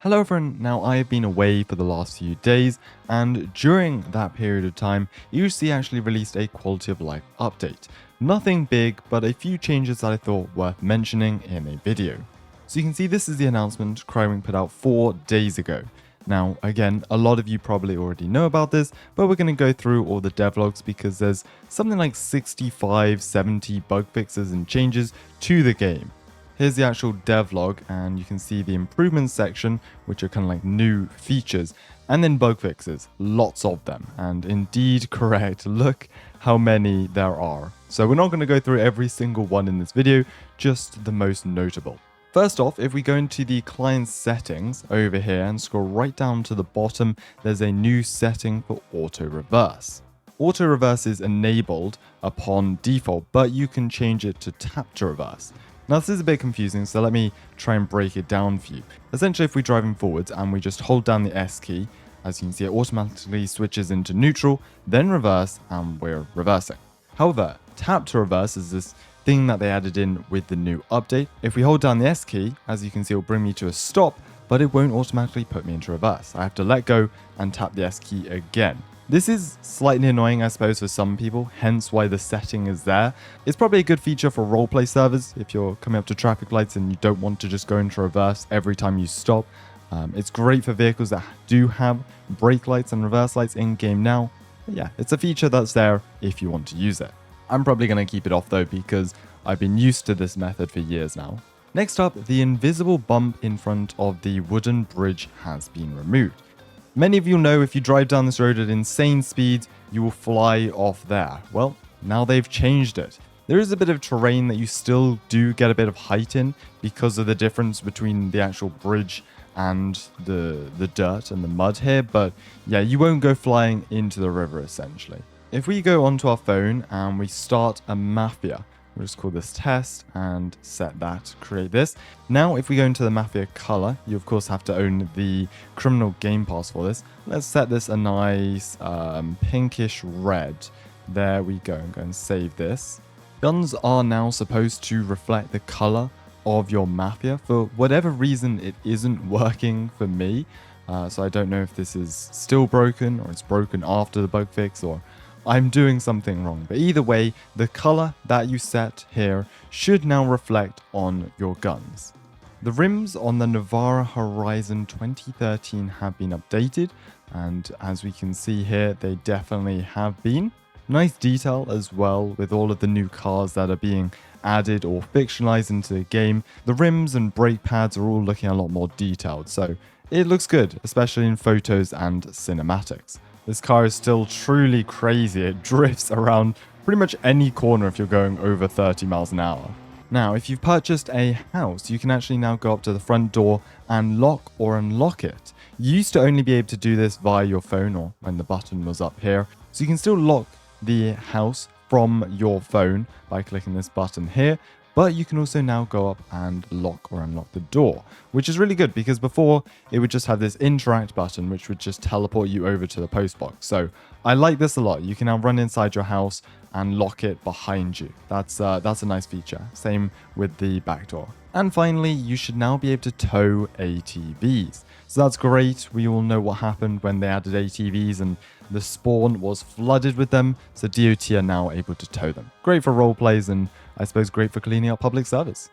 Hello everyone, now I have been away for the last few days, and during that period of time, ERLC actually released a quality of life update. Nothing big, but a few changes that I thought worth mentioning in a video. So you can see this is the announcement Crywing put out 4 days ago. Now again, a lot of you probably already know about this, but we're going to go through all the devlogs because there's something like 65, 70 bug fixes and changes to the game. Here's the actual devlog, and you can see the improvements section, which are kind of like new features, and then bug fixes, lots of them, and indeed correct, look how many there are. So we're not going to go through every single one in this video, just the most notable. First off, if we go into the client settings over here and scroll right down to the bottom, there's a new setting for auto reverse. Auto reverse is enabled upon default, but you can change it to tap to reverse. Now this is a bit confusing, so let me try and break it down for you. Essentially, if we're driving forwards and we just hold down the S key, as you can see, it automatically switches into neutral, then reverse, and we're reversing. However, tap to reverse is this thing that they added in with the new update. If we hold down the S key, as you can see, it'll bring me to a stop, but it won't automatically put me into reverse. I have to let go and tap the S key again. This is slightly annoying, I suppose, for some people, hence why the setting is there. It's probably a good feature for roleplay servers if you're coming up to traffic lights and you don't want to just go into reverse every time you stop. It's great for vehicles that do have brake lights and reverse lights in game now. But yeah, it's a feature that's there if you want to use it. I'm probably going to keep it off though because I've been used to this method for years now. Next up, the invisible bump in front of the wooden bridge has been removed. Many of you know if you drive down this road at insane speeds, you will fly off there. Well, now they've changed it. There is a bit of terrain that you still do get a bit of height in because of the difference between the actual bridge and the dirt and the mud here, but yeah, you won't go flying into the river essentially. If we go onto our phone and we start a mafia, we'll just call this test and set that to create this. Now, if we go into the Mafia color, you of course have to own the criminal game pass for this. Let's set this a nice pinkish red. There we go. I'm going to save this. Guns are now supposed to reflect the color of your Mafia. For whatever reason, it isn't working for me. So I don't know if this is still broken or it's broken after the bug fix or I'm doing something wrong, but either way, the color that you set here should now reflect on your guns. The rims on the Navara Horizon 2013 have been updated, and as we can see here, they definitely have been. Nice detail as well with all of the new cars that are being added or fictionalized into the game. The rims and brake pads are all looking a lot more detailed, so it looks good, especially in photos and cinematics. This car is still truly crazy. It drifts around pretty much any corner if you're going over 30 miles an hour. Now, if you've purchased a house, you can actually now go up to the front door and lock or unlock it. You used to only be able to do this via your phone or when the button was up here. So you can still lock the house from your phone by clicking this button here. But you can also now go up and lock or unlock the door, which is really good because before it would just have this interact button, which would just teleport you over to the post box. So I like this a lot. You can now run inside your house and lock it behind you. That's a nice feature. Same with the back door. And finally, you should now be able to tow ATVs. So that's great. We all know what happened when they added ATVs and the spawn was flooded with them. So DOT are now able to tow them. Great for role plays and I suppose great for cleaning up public servers.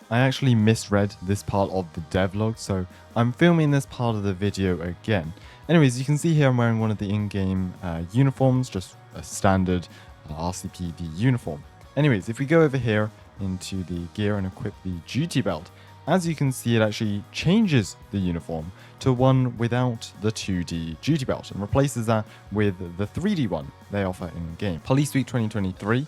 I actually misread this part of the devlog, so I'm filming this part of the video again. Anyways, you can see here I'm wearing one of the in-game uniforms, just a standard RCPD uniform. Anyways, if we go over here into the gear and equip the duty belt, as you can see, it actually changes the uniform to one without the 2D duty belt and replaces that with the 3D one they offer in-game. Police Week 2023.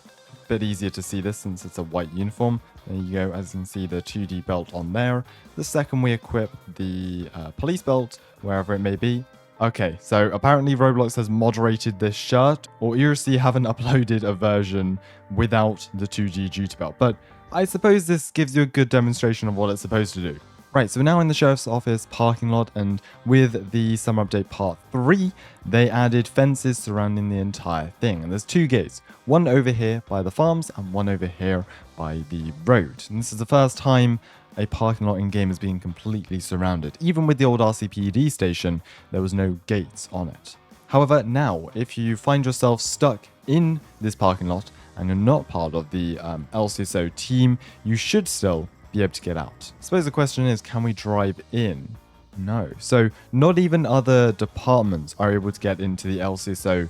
Bit easier to see this since it's a white uniform. There you go, as you can see the 2D belt on there. The second we equip the police belt, wherever it may be. Okay, so apparently Roblox has moderated this shirt, or ERLC haven't uploaded a version without the 2D duty belt, but I suppose this gives you a good demonstration of what it's supposed to do. Right, so we're now in the sheriff's office parking lot, and with the summer update part 3, they added fences surrounding the entire thing. And there's 2 gates, one over here by the farms and one over here by the road. And this is the first time a parking lot in game is being completely surrounded. Even with the old RCPD station, there was no gates on it. However, now, if you find yourself stuck in this parking lot and you're not part of the LCSO team, you should still be able to get out. I suppose the question is, can we drive in? No. So not even other departments are able to get into the LCSO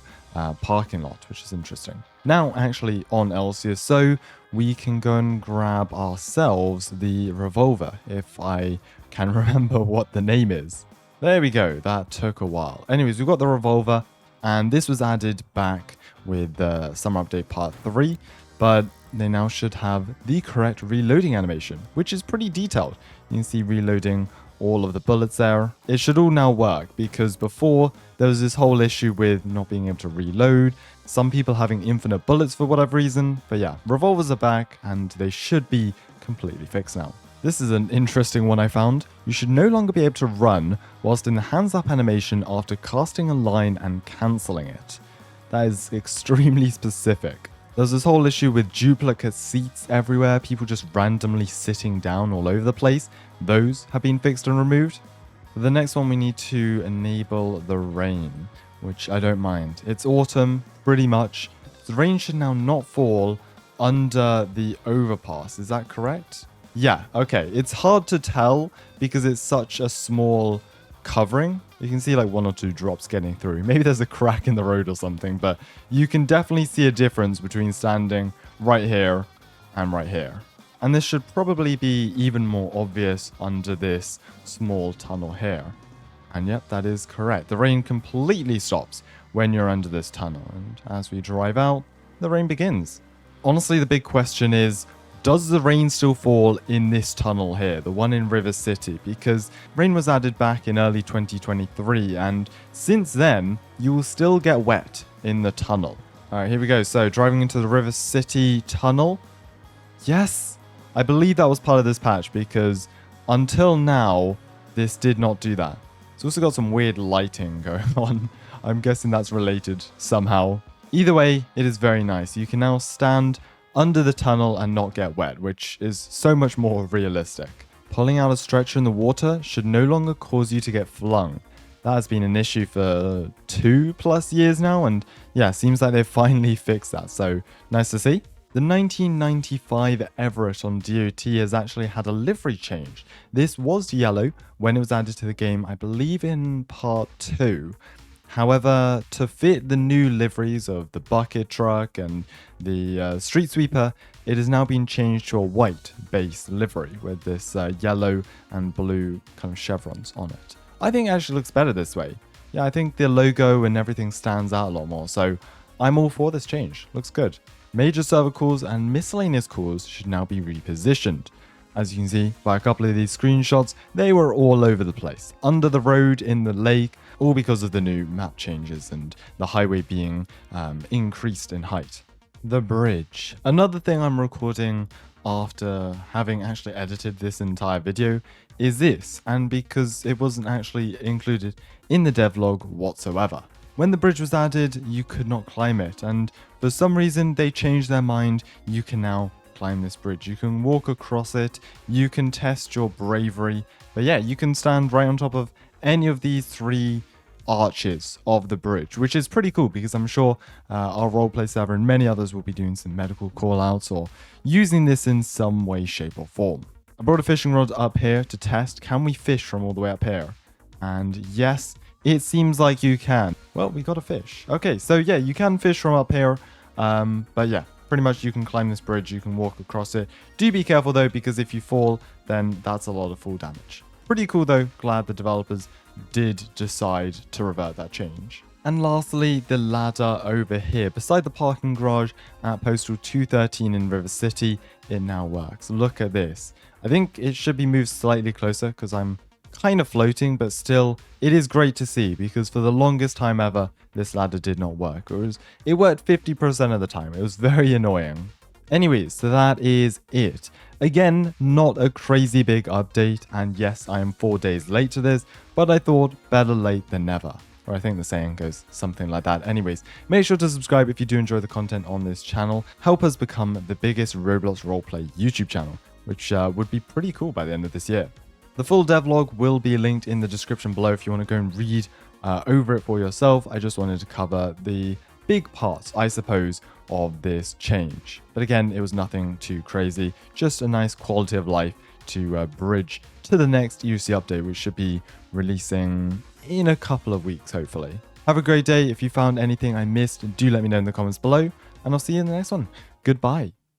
parking lot, which is interesting. Now, actually, on LCSO, we can go and grab ourselves the revolver, if I can remember what the name is. There we go. That took a while. Anyways, we've got the revolver, and this was added back with the Summer Update Part 3, but they now should have the correct reloading animation, which is pretty detailed. You can see reloading all of the bullets there. It should all now work, because before there was this whole issue with not being able to reload, some people having infinite bullets for whatever reason. But yeah, revolvers are back and they should be completely fixed now. This is an interesting one I found. You should no longer be able to run whilst in the hands up animation after casting a line and cancelling it. That is extremely specific. There's this whole issue with duplicate seats everywhere, people just randomly sitting down all over the place. Those have been fixed and removed. For the next one, we need to enable the rain, which I don't mind. It's autumn, pretty much. The rain should now not fall under the overpass. Is that correct? Yeah, okay. It's hard to tell because it's such a small covering. You can see like 1 or 2 drops getting through. Maybe there's a crack in the road or something, but you can definitely see a difference between standing right here and right here. And this should probably be even more obvious under this small tunnel here. And yep, that is correct. The rain completely stops when you're under this tunnel. And as we drive out, the rain begins. Honestly, the big question is, does the rain still fall in this tunnel here, the one in River City? Because rain was added back in early 2023, and since then, you will still get wet in the tunnel. All right, here we go. So driving into the River City tunnel. Yes, I believe that was part of this patch, because until now, this did not do that. It's also got some weird lighting going on. I'm guessing that's related somehow. Either way, it is very nice. You can now stand under the tunnel and not get wet, which is so much more realistic. Pulling out a stretcher in the water should no longer cause you to get flung. That has been an issue for 2+ years now, and yeah, seems like they've finally fixed that, so nice to see. The 1995 Everett on DOT has actually had a livery change. This was yellow when it was added to the game, I believe in Part 2. However, to fit the new liveries of the bucket truck and the street sweeper, it has now been changed to a white base livery with this yellow and blue kind of chevrons on it. I think it actually looks better this way. Yeah, I think the logo and everything stands out a lot more, so I'm all for this change. Looks good. Major server cores and miscellaneous cores should now be repositioned. As you can see by a couple of these screenshots, they were all over the place. Under the road, in the lake, all because of the new map changes and the highway being increased in height. The bridge. Another thing I'm recording after having actually edited this entire video is this, and because it wasn't actually included in the devlog whatsoever. When the bridge was added, you could not climb it, and for some reason they changed their mind. You can now climb this bridge. You can walk across it, you can test your bravery, but yeah, you can stand right on top of any of these 3 arches of the bridge, which is pretty cool because I'm sure our roleplay server and many others will be doing some medical callouts or using this in some way, shape or form. I brought a fishing rod up here to test, can we fish from all the way up here? And yes, it seems like you can. Well, we got a fish. Okay, so yeah, you can fish from up here, but yeah, pretty much you can climb this bridge, you can walk across it. Do be careful though, because if you fall, then that's a lot of fall damage. Pretty cool though, glad the developers did decide to revert that change. And lastly, the ladder over here, beside the parking garage at Postal 213 in River City, it now works. Look at this. I think it should be moved slightly closer because I'm kind of floating, but still, it is great to see because for the longest time ever, this ladder did not work. It worked 50% of the time. It was very annoying. Anyways, so that is it. Again, not a crazy big update, and yes, I am 4 days late to this, but I thought better late than never. Or I think the saying goes something like that. Anyways, make sure to subscribe if you do enjoy the content on this channel. Help us become the biggest Roblox roleplay YouTube channel. which would be pretty cool by the end of this year. The full devlog will be linked in the description below if you want to go and read over it for yourself. I just wanted to cover the big parts, I suppose, of this change. But again, it was nothing too crazy, just a nice quality of life to bridge to the next ERLC update, which should be releasing in a couple of weeks, hopefully. Have a great day. If you found anything I missed, do let me know in the comments below, and I'll see you in the next one. Goodbye.